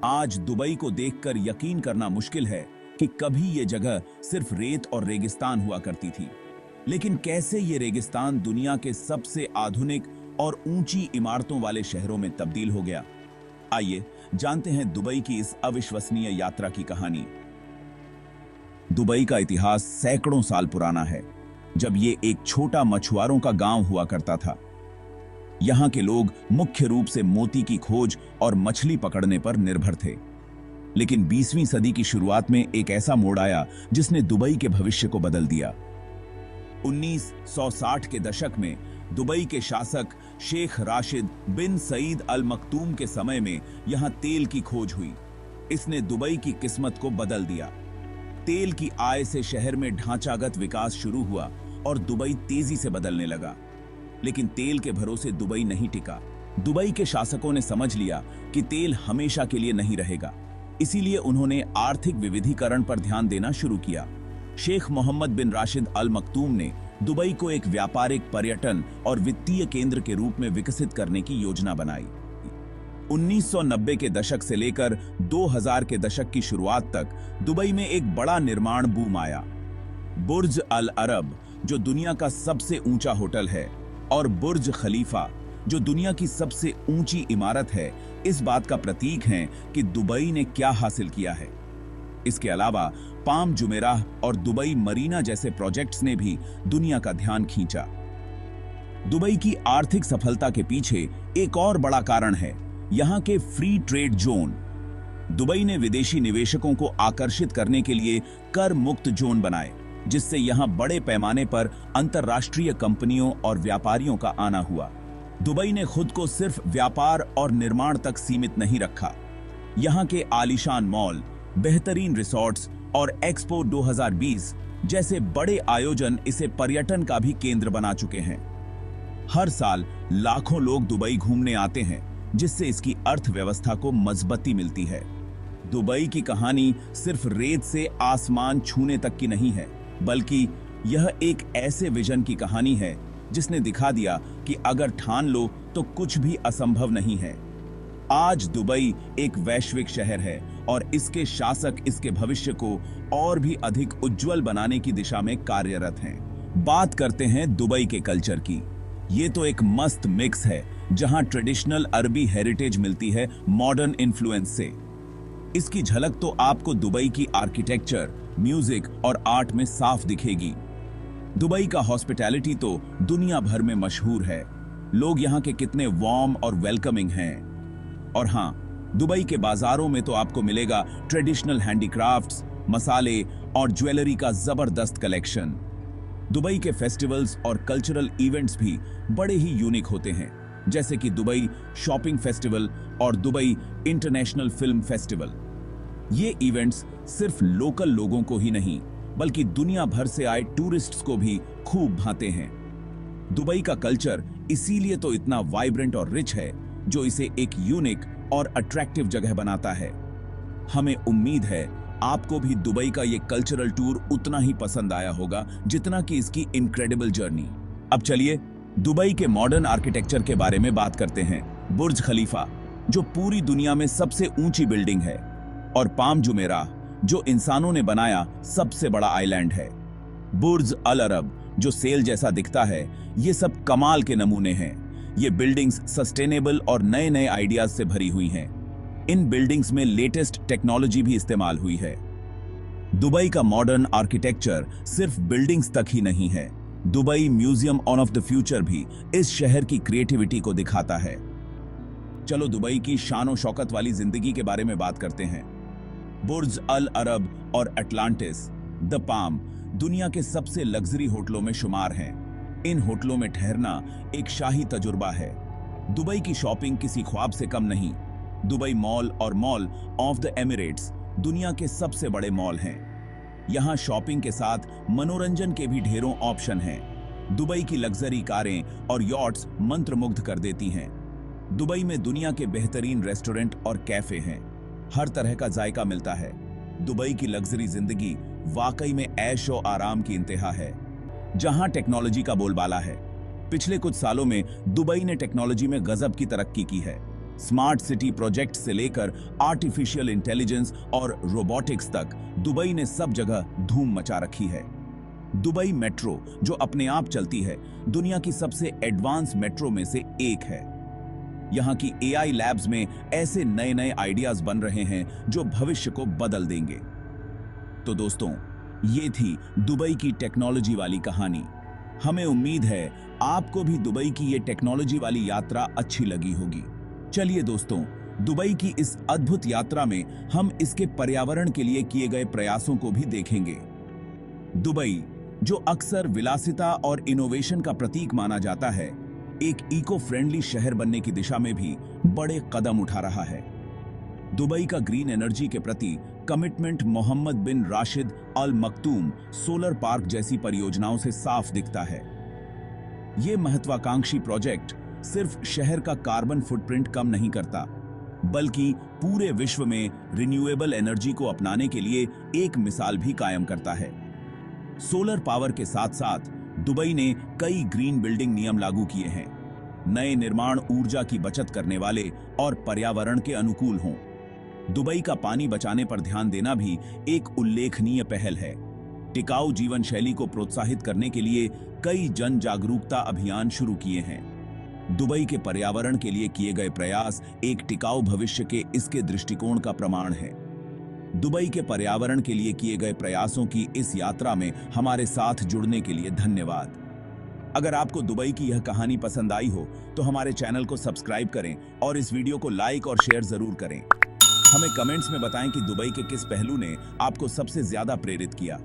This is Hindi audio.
आज दुबई को देखकर यकीन करना मुश्किल है कि कभी ये जगह सिर्फ रेत और रेगिस्तान हुआ करती थी। लेकिन कैसे ये रेगिस्तान दुनिया के सबसे आधुनिक और ऊंची इमारतों वाले शहरों में तब्दील हो गया। आइए जानते हैं दुबई की इस अविश्वसनीय यात्रा की कहानी। दुबई का इतिहास सैकड़ों साल पुराना है, जब ये एक छोटा मछुआरों का गांव हुआ करता था। यहाँ के लोग मुख्य रूप से मोती की खोज और मछली पकड़ने पर निर्भर थे। लेकिन 20वीं सदी की शुरुआत में एक ऐसा मोड़ आया जिसने दुबई के भविष्य को बदल दिया। 1960 के दशक में दुबई के शासक शेख राशिद बिन सईद अल मखदूम के समय में यहाँ तेल की खोज हुई। इसने दुबई की किस्मत को बदल दिया। तेल की आय से शहर में ढांचागत विकास शुरू हुआ और दुबई तेजी से बदलने लगा। लेकिन तेल के भरोसे दुबई नहीं टिका। दुबई के शासकों ने समझ लिया कि तेल हमेशा के लिए नहीं रहेगा, इसीलिए उन्होंने आर्थिक विविधीकरण पर ध्यान देना शुरू किया। शेख मोहम्मद बिन राशिद अल मखदूम ने दुबई को एक व्यापारिक, पर्यटन और वित्तीय केंद्र के रूप में विकसित करने की योजना बनाई। 1990 के दशक से लेकर 2000 के दशक की शुरुआत तक दुबई में एक बड़ा निर्माण बूम आया। बुर्ज अल अरब, जो दुनिया का सबसे ऊंचा होटल है, और बुर्ज खलीफा, जो दुनिया की सबसे ऊंची इमारत है, इस बात का प्रतीक हैं कि दुबई ने क्या हासिल किया है। इसके अलावा पाम जुमेराह और दुबई मरीना जैसे प्रोजेक्ट्स ने भी दुनिया का ध्यान खींचा। दुबई की आर्थिक सफलता के पीछे एक और बड़ा कारण है यहाँ के फ्री ट्रेड जोन। दुबई ने विदेशी निवेशकों को आकर्षित करने के लिए कर मुक्त जोन बनाए, जिससे यहां बड़े पैमाने पर अंतरराष्ट्रीय कंपनियों और व्यापारियों का आना हुआ। दुबई ने खुद को सिर्फ व्यापार और निर्माण तक सीमित नहीं रखा। यहां के आलीशान मॉल, बेहतरीन रिसॉर्ट्स और एक्सपो 2020 जैसे बड़े आयोजन इसे पर्यटन का भी केंद्र बना चुके हैं। हर साल लाखों लोग दुबई घूमने आते हैं, जिससे इसकी अर्थव्यवस्था को मजबूती मिलती है। दुबई की कहानी सिर्फ रेत से आसमान छूने तक की नहीं है, बल्कि यह एक ऐसे विजन की कहानी है जिसने दिखा दिया कि अगर ठान लो तो कुछ भी असंभव नहीं है। आज दुबई एक वैश्विक शहर है और इसके शासक इसके भविष्य को और भी अधिक उज्जवल बनाने की दिशा में कार्यरत हैं। बात करते हैं दुबई के कल्चर की। ये तो एक मस्त मिक्स है, जहां ट्रेडिशनल अरबी हेरिटेज मिलती है मॉडर्न इन्फ्लुएंस से। इसकी झलक तो आपको दुबई की आर्किटेक्चर, म्यूजिक और आर्ट में साफ दिखेगी। दुबई का हॉस्पिटैलिटी तो दुनिया भर में मशहूर है। लोग यहाँ के कितने वार्म और वेलकमिंग हैं। और हाँ, दुबई के बाजारों में तो आपको मिलेगा ट्रेडिशनल हैंडीक्राफ्ट्स, मसाले और ज्वेलरी का जबरदस्त कलेक्शन। दुबई के फेस्टिवल्स और कल्चरल इवेंट्स भी बड़े ही यूनिक होते हैं, जैसे कि दुबई शॉपिंग फेस्टिवल और दुबई इंटरनेशनल फिल्म फेस्टिवल। ये इवेंट्स सिर्फ लोकल लोगों को ही नहीं, बल्कि दुनिया भर से आए टूरिस्ट्स को भी खूब भाते हैं। दुबई का कल्चर इसीलिए तो इतना वाइब्रेंट और रिच है, जो इसे एक यूनिक और अट्रैक्टिव जगह बनाता है। हमें उम्मीद है आपको भी दुबई का ये कल्चरल टूर उतना ही पसंद आया होगा जितना कि इसकी इनक्रेडिबल जर्नी। अब चलिए दुबई के मॉडर्न आर्किटेक्चर के बारे में बात करते हैं। बुर्ज खलीफा, जो पूरी दुनिया में सबसे ऊंची बिल्डिंग है, और पाम जुमेराह, जो इंसानों ने बनाया सबसे बड़ा आइलैंड है। बुर्ज अल अरब, जो सेल जैसा दिखता है, ये सब कमाल के नमूने हैं। ये बिल्डिंग्स सस्टेनेबल और नए नए आइडियाज से भरी हुई हैं। इन बिल्डिंग्स में लेटेस्ट टेक्नोलॉजी भी इस्तेमाल हुई है। दुबई का मॉडर्न आर्किटेक्चर सिर्फ बिल्डिंग्स तक ही नहीं है। Dubai museum of the future भी इस शहर की क्रिएटिविटी को दिखाता है। चलो दुबई की शान शौकत वाली जिंदगी के बारे में बात करते हैं। बुर्ज अल अरब और अटलांटिस, द पाम दुनिया के सबसे लग्जरी होटलों में शुमार हैं। इन होटलों में ठहरना एक शाही तजुर्बा है। दुबई की शॉपिंग किसी ख्वाब से कम नहीं। दुबई मॉल और मॉल ऑफ द एमिरेट्स दुनिया के सबसे बड़े मॉल हैं। यहाँ शॉपिंग के साथ मनोरंजन के भी ढेरों ऑप्शन हैं। दुबई की लग्जरी कारें और यॉट्स मंत्रमुग्ध कर देती हैं। दुबई में दुनिया के बेहतरीन रेस्टोरेंट और कैफे हैं। हर तरह का जायका मिलता है। दुबई की लग्जरी जिंदगी वाकई में ऐश और आराम की इंतहा है, जहां टेक्नोलॉजी का बोलबाला है। पिछले कुछ सालों में दुबई ने टेक्नोलॉजी में गजब की तरक्की की है। स्मार्ट सिटी प्रोजेक्ट से लेकर आर्टिफिशियल इंटेलिजेंस और रोबोटिक्स तक दुबई ने सब जगह धूम मचा रखी है। दुबई मेट्रो, जो अपने आप चलती है, दुनिया की सबसे एडवांस मेट्रो में से एक है। यहां की एआई लैब्स में ऐसे नए नए आइडियाज बन रहे हैं जो भविष्य को बदल देंगे। तो दोस्तों, ये थी दुबई की टेक्नोलॉजी वाली कहानी। हमें उम्मीद है आपको भी दुबई की ये टेक्नोलॉजी वाली यात्रा अच्छी लगी होगी। चलिए दोस्तों, दुबई की इस अद्भुत यात्रा में हम इसके पर्यावरण के लिए किए गए प्रयासों को भी देखेंगे। दुबई, जो अक्सर विलासिता और इनोवेशन का प्रतीक माना जाता है, एक इको फ्रेंडली शहर बनने की दिशा में भी बड़े कदम उठा रहा है। दुबई का ग्रीन एनर्जी के प्रति कमिटमेंट मोहम्मद बिन राशिद अल मक्तूम सोलर पार्क जैसी परियोजनाओं से साफ दिखता है। यह महत्वाकांक्षी प्रोजेक्ट सिर्फ शहर का कार्बन फुटप्रिंट कम नहीं करता, बल्कि पूरे विश्व में रिन्यूएबल एनर्जी को अपनाने के लिए एक मिसाल भी कायम करता है। सोलर पावर के साथ साथ दुबई ने कई ग्रीन बिल्डिंग नियम लागू किए हैं। नए निर्माण ऊर्जा की बचत करने वाले और पर्यावरण के अनुकूल हों। दुबई का पानी बचाने पर ध्यान देना भी एक उल्लेखनीय पहल है। टिकाऊ जीवन शैली को प्रोत्साहित करने के लिए कई जन जागरूकता अभियान शुरू किए हैं। दुबई के पर्यावरण के लिए किए गए प्रयास एक टिकाऊ भविष्य के इसके दृष्टिकोण का प्रमाण है। दुबई के पर्यावरण के लिए किए गए प्रयासों की इस यात्रा में हमारे साथ जुड़ने के लिए धन्यवाद। अगर आपको दुबई की यह कहानी पसंद आई हो तो हमारे चैनल को सब्सक्राइब करें और इस वीडियो को लाइक और शेयर जरूर करें। हमें कमेंट्स में बताएं कि दुबई के किस पहलू ने आपको सबसे ज्यादा प्रेरित किया।